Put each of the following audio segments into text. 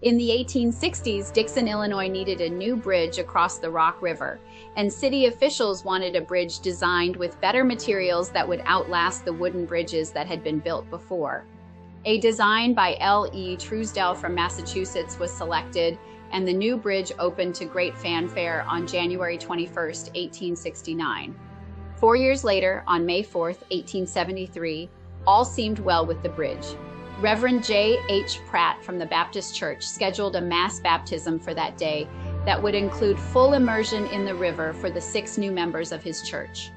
In the 1860s, Dixon, Illinois needed a new bridge across the Rock River, and city officials wanted a bridge designed with better materials that would outlast the wooden bridges that had been built before. A design by L.E. Truesdell from Massachusetts was selected, and the new bridge opened to great fanfare on January 21, 1869. 4 years later, on May 4, 1873, all seemed well with the bridge. Reverend J. Pratt from the Baptist Church scheduled a mass baptism for that day that would include full immersion in the river for the 6 new members of his church.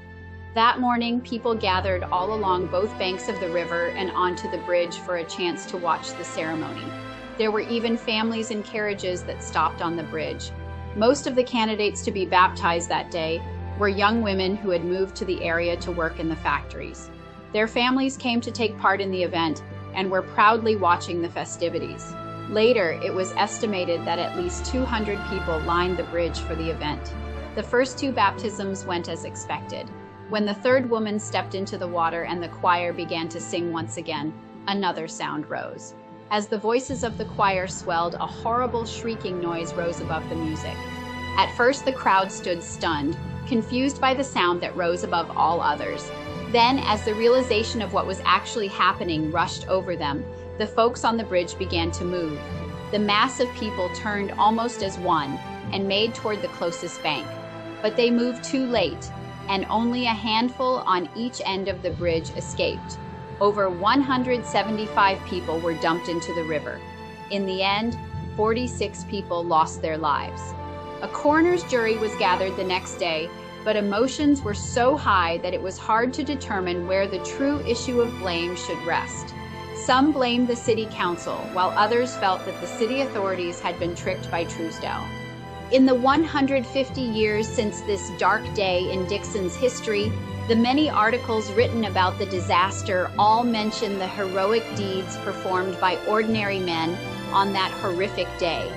That morning, people gathered all along both banks of the river and onto the bridge for a chance to watch the ceremony. There were even families in carriages that stopped on the bridge. Most of the candidates to be baptized that day were young women who had moved to the area to work in the factories. Their families came to take part in the event and were proudly watching the festivities. Later, it was estimated that at least 200 people lined the bridge for the event. The first 2 baptisms went as expected. When the third woman stepped into the water and the choir began to sing once again, another sound rose. As the voices of the choir swelled, a horrible shrieking noise rose above the music. At first, the crowd stood stunned, confused by the sound that rose above all others. Then, as the realization of what was actually happening rushed over them, the folks on the bridge began to move. The mass of people turned almost as one and made toward the closest bank. But they moved too late, and only a handful on each end of the bridge escaped. Over 175 people were dumped into the river. In the end, 46 people lost their lives. A coroner's jury was gathered the next day, but emotions were so high that it was hard to determine where the true issue of blame should rest. Some blamed the city council, while others felt that the city authorities had been tricked by Truesdell. In the 150 years since this dark day in Dixon's history, the many articles written about the disaster all mention the heroic deeds performed by ordinary men on that horrific day.